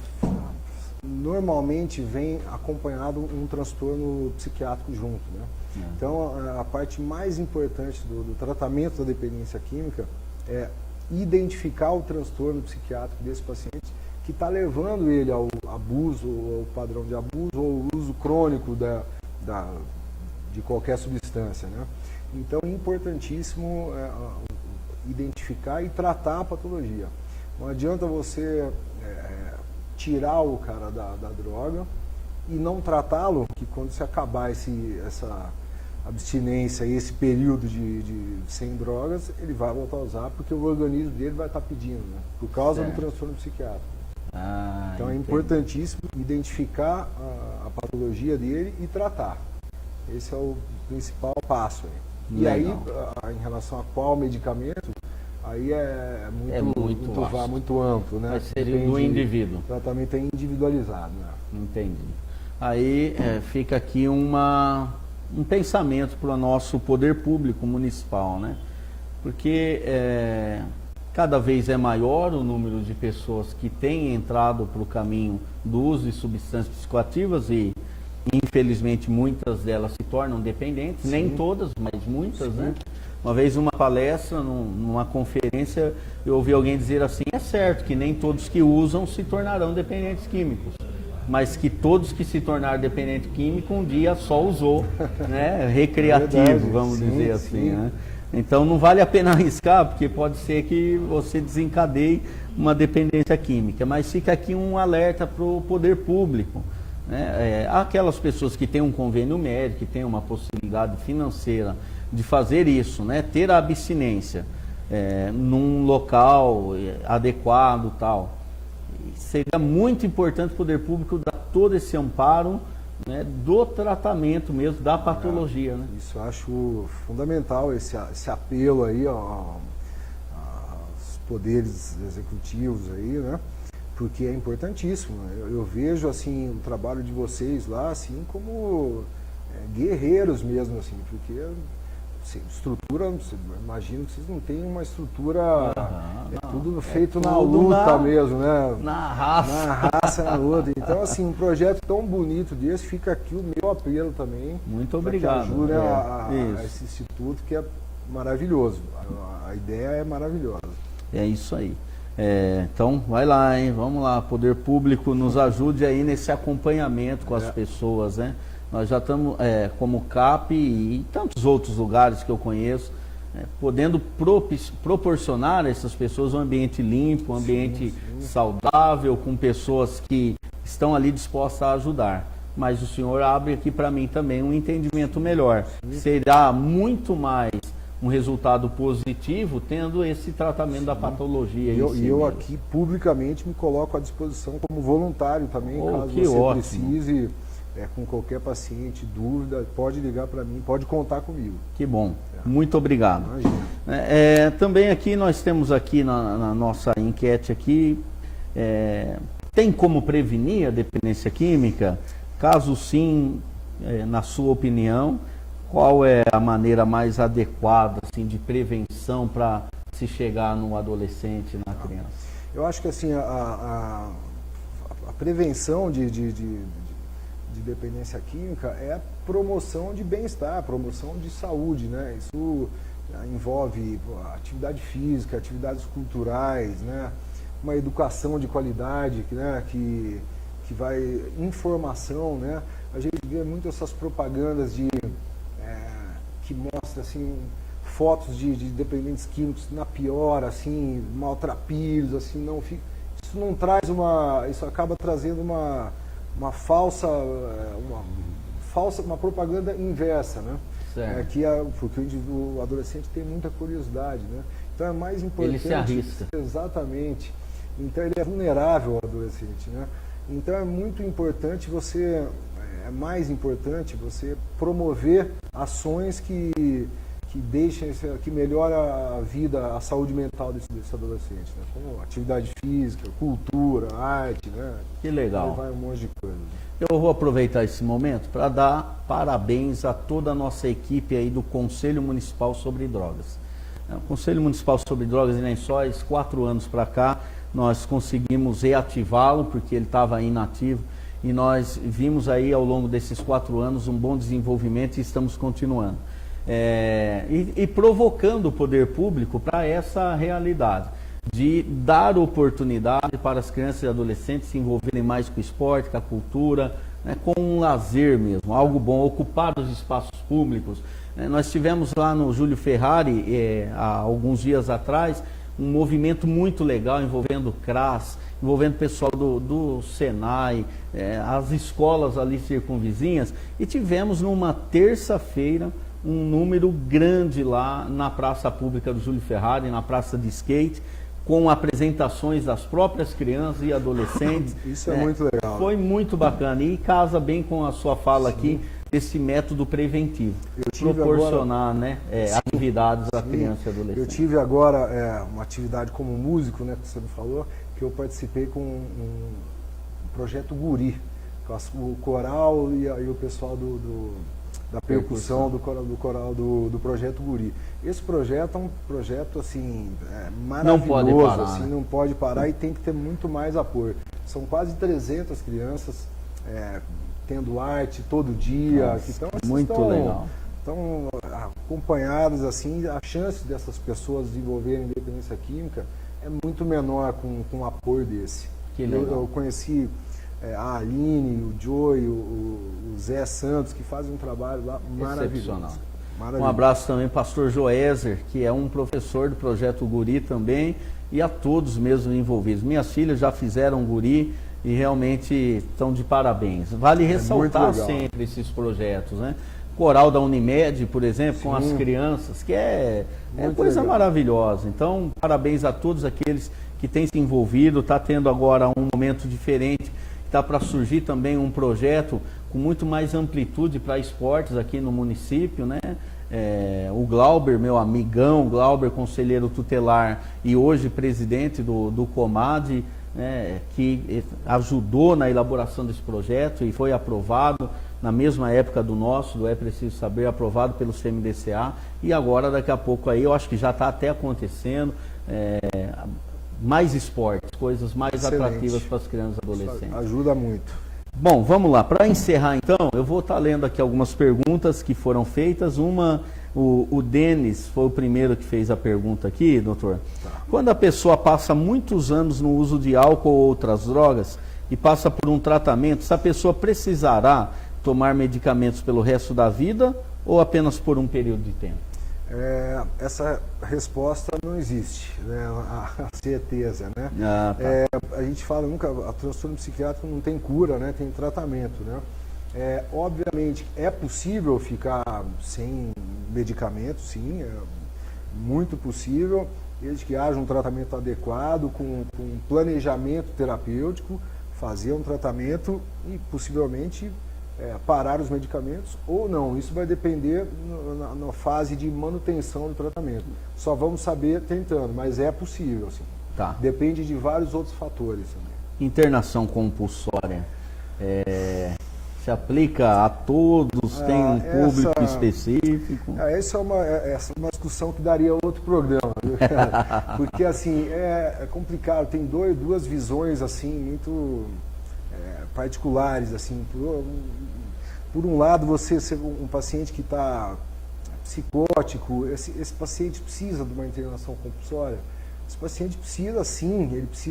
normalmente vem acompanhado um transtorno psiquiátrico junto, né? Então, a parte mais importante do tratamento da dependência química é identificar o transtorno psiquiátrico desse paciente que está levando ele ao abuso, ao padrão de abuso, ou ao uso crônico de qualquer substância, né? Então, é importantíssimo identificar e tratar a patologia. Não adianta você tirar o cara da droga e não tratá-lo, que quando se acabar essa abstinência, esse período de sem drogas, ele vai voltar a usar, porque o organismo dele vai estar pedindo, né? Por causa do transtorno psiquiátrico. Então é importantíssimo identificar a patologia dele e tratar. Esse é o principal passo. E aí, em relação a qual medicamento, aí é muito amplo, né? Vai ser do indivíduo. O tratamento é individualizado, né? Entendi. Aí fica aqui um pensamento para o nosso poder público municipal, né? Porque cada vez é maior o número de pessoas que têm entrado para o caminho do uso de substâncias psicoativas e, infelizmente, muitas delas se tornam dependentes. Sim. Nem todas, mas muitas, sim, né? Uma vez numa palestra, numa conferência, eu ouvi alguém dizer assim, é certo que nem todos que usam se tornarão dependentes químicos, mas que todos que se tornaram dependente químico um dia só usou, né, recreativo, verdade, vamos dizer assim, né? Então não vale a pena arriscar, porque pode ser que você desencadeie uma dependência química, mas fica aqui um alerta para o poder público, né? Aquelas pessoas que têm um convênio médico, que têm uma possibilidade financeira de fazer isso, né, ter a abstinência num local adequado, tal. Seria muito importante o poder público dar todo esse amparo, né, do tratamento mesmo, da patologia. Né? Isso eu acho fundamental, esse apelo aí aos poderes executivos aí, né? Porque é importantíssimo. Eu vejo assim o trabalho de vocês lá assim como guerreiros mesmo, assim, porque estrutura, imagino que vocês não têm uma estrutura, tudo feito na luta mesmo, né? Na raça, na luta. Então, assim, um projeto tão bonito desse, fica aqui o meu apelo também. Muito obrigado. Que ajude a esse instituto, que é maravilhoso. A ideia é maravilhosa. É isso aí. Então, vai lá, hein? Vamos lá, poder público, nos ajude aí nesse acompanhamento com as pessoas, né? Nós já estamos, como CAP e tantos outros lugares que eu conheço, podendo proporcionar a essas pessoas um ambiente limpo, um ambiente saudável, com pessoas que estão ali dispostas a ajudar. Mas o senhor abre aqui para mim também um entendimento melhor. Será muito mais um resultado positivo tendo esse tratamento da patologia. E eu aqui publicamente me coloco à disposição como voluntário também, caso você precise, com qualquer paciente, dúvida, pode ligar para mim, pode contar comigo. Que bom, muito obrigado. Também aqui nós temos aqui na nossa enquete aqui, tem como prevenir a dependência química? Caso sim, na sua opinião, qual é a maneira mais adequada assim, de prevenção para se chegar no adolescente, na criança? Eu acho que assim, a prevenção de dependência química é a promoção de bem-estar, promoção de saúde, né? Isso envolve atividade física, atividades culturais, né? Uma educação de qualidade, né? que vai, informação, né? A gente vê muito essas propagandas que mostram assim, fotos de dependentes químicos na pior, assim, maltrapilhos, assim, isso não traz isso acaba trazendo uma propaganda inversa, né? Porque o adolescente tem muita curiosidade, né? Então é mais importante. Ele se arrisca. Exatamente. Então ele é vulnerável ao adolescente, né? Então é muito importante mais importante você promover ações que melhoram a vida, a saúde mental desse adolescente, né? Como atividade física, cultura, arte, né? Que legal. Vai um monte de coisa. Eu vou aproveitar esse momento para dar parabéns a toda a nossa equipe aí do Conselho Municipal sobre Drogas. O Conselho Municipal sobre Drogas em Lençóis, 4 anos para cá, nós conseguimos reativá-lo, porque ele estava inativo, e nós vimos aí ao longo desses 4 anos um bom desenvolvimento e estamos continuando. E provocando o poder público para essa realidade, de dar oportunidade para as crianças e adolescentes se envolverem mais com o esporte, com a cultura, né, com um lazer mesmo, algo bom, ocupar os espaços públicos. Nós tivemos lá no Júlio Ferrari, há alguns dias atrás, um movimento muito legal envolvendo o CRAS, envolvendo o pessoal do Senai, as escolas ali circunvizinhas, e tivemos numa terça-feira um número grande lá na Praça Pública do Júlio Ferrari, na Praça de Skate, com apresentações das próprias crianças e adolescentes. Isso é muito legal. Foi muito bacana e casa bem com a sua fala aqui, desse método preventivo, proporcionar agora, atividades à criança e adolescente. Eu tive agora uma atividade como músico, né, que você me falou, que eu participei com um projeto Guri, com o coral e o pessoal da percussão do coral do projeto Guri. Esse projeto é um projeto assim, maravilhoso, não pode parar, assim, não pode parar e tem que ter muito mais apoio. São quase 300 crianças tendo arte todo dia, que legal. Estão acompanhadas, assim, a chance dessas pessoas desenvolverem dependência química é muito menor com um apoio desse. Eu conheci a Aline, o Joey, o Zé Santos, que fazem um trabalho lá maravilhoso. Um abraço também para o pastor Joézer, que é um professor do projeto Guri também, e a todos mesmo envolvidos. Minhas filhas já fizeram Guri e realmente estão de parabéns. Vale ressaltar sempre esses projetos, né? Coral da Unimed, por exemplo, com as crianças, que é coisa maravilhosa. Então, parabéns a todos aqueles que têm se envolvido. Está tendo agora um momento diferente, está para surgir também um projeto com muito mais amplitude para esportes aqui no município, né? O Glauber, meu amigão, Glauber, conselheiro tutelar e hoje presidente do Comad, que ajudou na elaboração desse projeto e foi aprovado na mesma época do nosso, do É Preciso Saber, aprovado pelo CMDCA, e agora daqui a pouco aí, eu acho que já está até acontecendo, mais esportes, coisas mais atrativas para as crianças e adolescentes. Isso ajuda muito. Bom, vamos lá. Para encerrar então, eu vou estar lendo aqui algumas perguntas que foram feitas. O Denis foi o primeiro que fez a pergunta aqui, doutor. Quando a pessoa passa muitos anos no uso de álcool ou outras drogas e passa por um tratamento, essa pessoa precisará tomar medicamentos pelo resto da vida ou apenas por um período de tempo? Essa resposta não existe, né? A certeza, né? A gente fala nunca, a transtorno psiquiátrico não tem cura, né? Tem tratamento, né? Obviamente é possível ficar sem medicamento, sim, muito possível, desde que haja um tratamento adequado, com planejamento terapêutico, fazer um tratamento e possivelmente parar os medicamentos ou não. Isso vai depender na fase de manutenção do tratamento. Só vamos saber tentando, mas é possível, sim. Tá. Depende de vários outros fatores também. Internação compulsória se aplica a todos? Tem um público específico? Essa é uma discussão que daria outro programa, viu? Porque assim, é complicado, tem duas visões assim, muito particulares. Assim. Por um lado, você ser um paciente que está psicótico, esse paciente precisa de uma internação compulsória. Esse paciente precisa sim,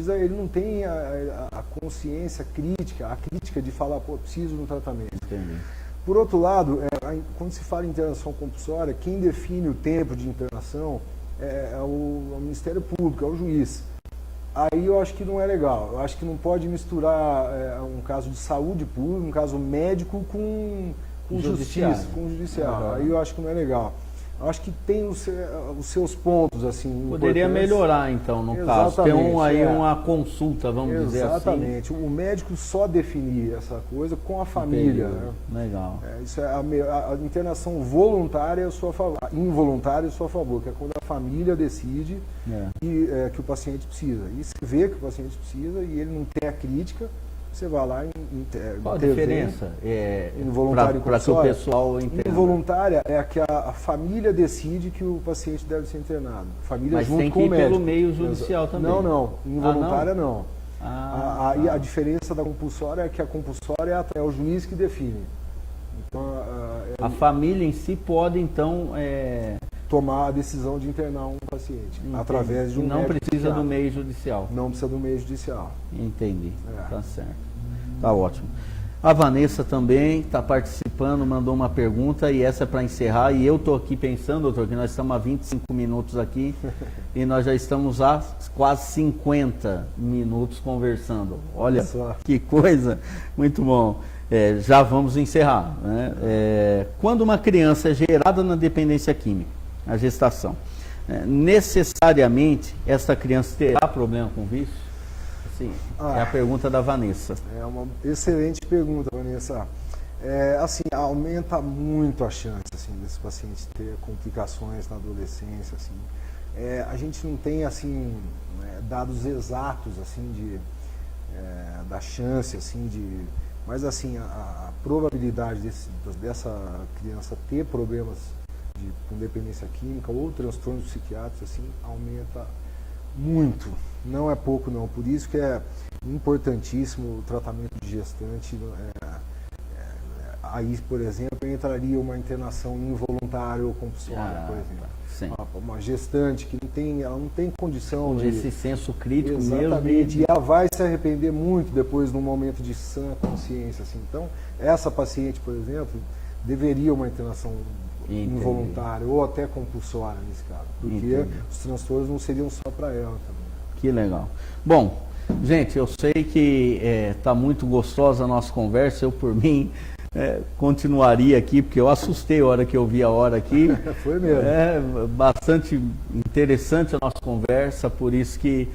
ele não tem a consciência crítica, a crítica de falar, pô, preciso de um tratamento. Entendi. Por outro lado, quando se fala em internação compulsória, quem define o tempo de internação é o Ministério Público, é o juiz. Aí eu acho que não é legal, eu acho que não pode misturar um caso de saúde pública, um caso médico com justiça, com judicial. Uhum. Aí eu acho que não é legal. Acho que tem os seus pontos, assim. Poderia melhorar, então, no caso. Tem uma consulta, vamos dizer assim. Exatamente. O médico só definir essa coisa com a família. Né? Legal. Isso a internação voluntária, involuntária, a sua favor, que é quando a família decide que o paciente precisa. E se vê que o paciente precisa e ele não tem a crítica, você vai lá e qual a diferença? Involuntária para que o pessoal entenda. Involuntária é que a família decide que o paciente deve ser internado. A família mas junto tem que com ir o médico. pelo meio judicial também. Não. Involuntária não. Tá. A diferença da compulsória é que a compulsória é o juiz que define. Então, a família em si pode, então, tomar a decisão de internar um paciente. Entendi. Através de um não médico precisa do meio judicial. Não precisa do meio judicial. Entendi. Tá certo. Tá ótimo. A Vanessa também está participando, mandou uma pergunta e essa é para encerrar. E eu estou aqui pensando, doutor, que nós estamos há 25 minutos aqui e nós já estamos há quase 50 minutos conversando. Olha que coisa, muito bom. Já vamos encerrar. Né? Quando uma criança é gerada na dependência química, a gestação, necessariamente essa criança terá problema com vício? Sim, é a pergunta da Vanessa. É uma excelente pergunta, Vanessa. Assim, aumenta muito a chance assim, desse paciente ter complicações na adolescência. Assim. A gente não tem assim, dados exatos assim, da chance, assim, mas assim, a probabilidade dessa criança ter problemas com dependência química ou transtornos psiquiátricos assim, aumenta muito. Não é pouco não, por isso que é importantíssimo o tratamento de gestante. Aí, por exemplo, entraria uma internação involuntária ou compulsória, por exemplo. Sim. Uma gestante que ela não tem condição de... Esse senso crítico exatamente, mesmo. E ela vai se arrepender muito depois num momento de sã consciência. Assim. Então, essa paciente, por exemplo, deveria uma internação involuntária ou até compulsória nesse caso. Porque os transtornos não seriam só para ela também. Que legal. Bom, gente, eu sei que está muito gostosa a nossa conversa. Eu, por mim, continuaria aqui, porque eu assustei a hora que eu vi a hora aqui. Foi mesmo. Bastante interessante a nossa conversa, por isso que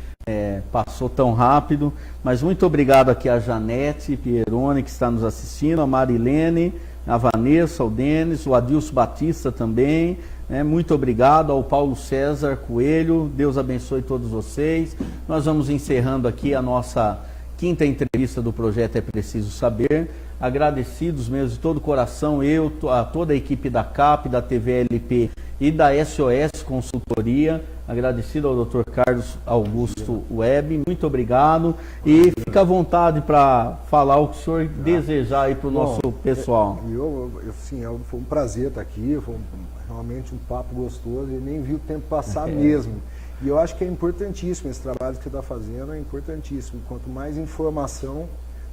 passou tão rápido. Mas muito obrigado aqui a Janete Pieroni, que está nos assistindo, a Marilene, a Vanessa, o Denis, o Adilson Batista também. Muito obrigado ao Paulo César Coelho, Deus abençoe todos vocês. Nós vamos encerrando aqui a nossa 5ª entrevista do projeto É Preciso Saber. Agradecidos mesmo de todo o coração, a toda a equipe da CAP, da TVLP e da SOS Consultoria. Agradecido ao Dr. Carlos Augusto Web, muito obrigado. E fica à vontade para falar o que o senhor desejar aí para o nosso pessoal. Foi um prazer estar aqui, foi realmente um papo gostoso e nem vi o tempo passar mesmo. E eu acho que é importantíssimo esse trabalho que você está fazendo, é importantíssimo. Quanto mais informação,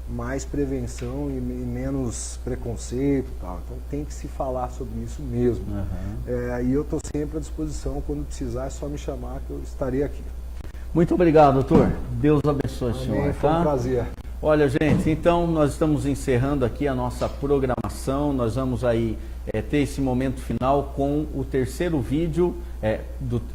mais prevenção e menos preconceito e tal. Então tem que se falar sobre isso mesmo. E eu estou sempre à disposição, quando precisar é só me chamar que eu estarei aqui. Muito obrigado, doutor. Deus abençoe o senhor. Foi um prazer. Olha, gente, então nós estamos encerrando aqui a nossa programação. Nós vamos aí ter esse momento final com o terceiro vídeo,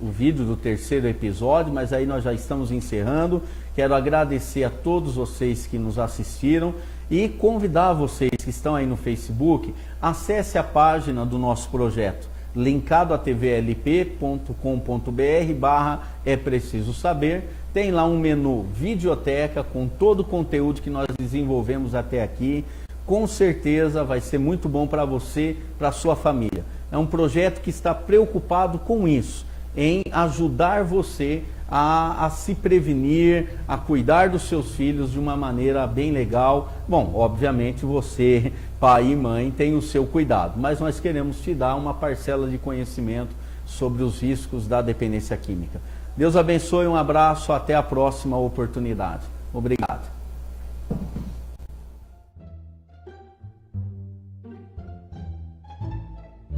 o vídeo do terceiro episódio, mas aí nós já estamos encerrando. Quero agradecer a todos vocês que nos assistiram e convidar vocês que estão aí no Facebook, acesse a página do nosso projeto, linkado a tvlp.com.br/é preciso saber. Tem lá um menu videoteca com todo o conteúdo que nós desenvolvemos até aqui. Com certeza vai ser muito bom para você, para a sua família. É um projeto que está preocupado com isso, em ajudar você a se prevenir, a cuidar dos seus filhos de uma maneira bem legal. Bom, obviamente você, pai e mãe, tem o seu cuidado, mas nós queremos te dar uma parcela de conhecimento sobre os riscos da dependência química. Deus abençoe, um abraço, até a próxima oportunidade. Obrigado.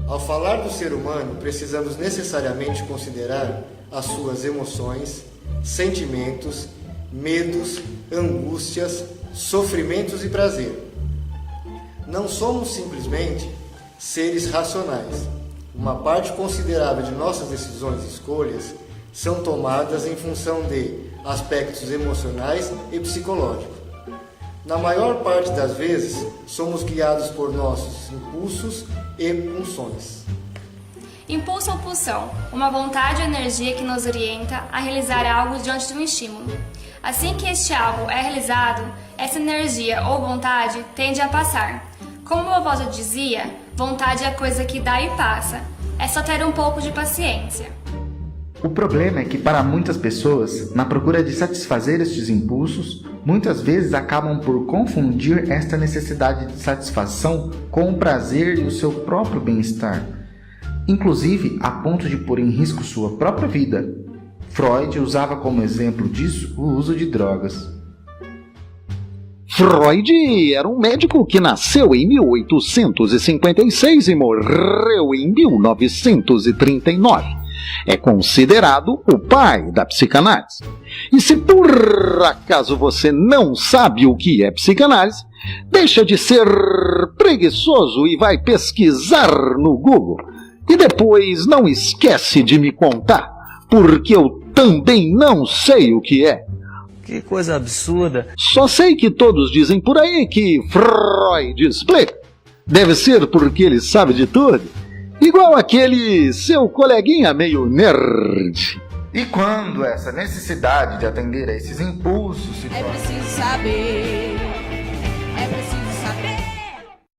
Ao falar do ser humano, precisamos necessariamente considerar as suas emoções, sentimentos, medos, angústias, sofrimentos e prazer. Não somos simplesmente seres racionais. Uma parte considerável de nossas decisões e escolhas são tomadas em função de aspectos emocionais e psicológicos. Na maior parte das vezes, somos guiados por nossos impulsos e pulsões. Impulso ou pulsão, uma vontade ou energia que nos orienta a realizar algo diante de um estímulo. Assim que este algo é realizado, essa energia ou vontade tende a passar. Como a avó já dizia, vontade é a coisa que dá e passa. É só ter um pouco de paciência. O problema é que para muitas pessoas, na procura de satisfazer estes impulsos, muitas vezes acabam por confundir esta necessidade de satisfação com o prazer e o seu próprio bem-estar, inclusive a ponto de pôr em risco sua própria vida. Freud usava como exemplo disso o uso de drogas. Freud era um médico que nasceu em 1856 e morreu em 1939. É considerado o pai da psicanálise. E se por acaso você não sabe o que é psicanálise, deixa de ser preguiçoso e vai pesquisar no Google. E depois não esquece de me contar, porque eu também não sei o que é. Que coisa absurda. Só sei que todos dizem por aí que Freud explica. Deve ser porque ele sabe de tudo. Igual aquele seu coleguinha meio nerd. E quando essa necessidade de atender a esses impulsos se torna... É preciso saber.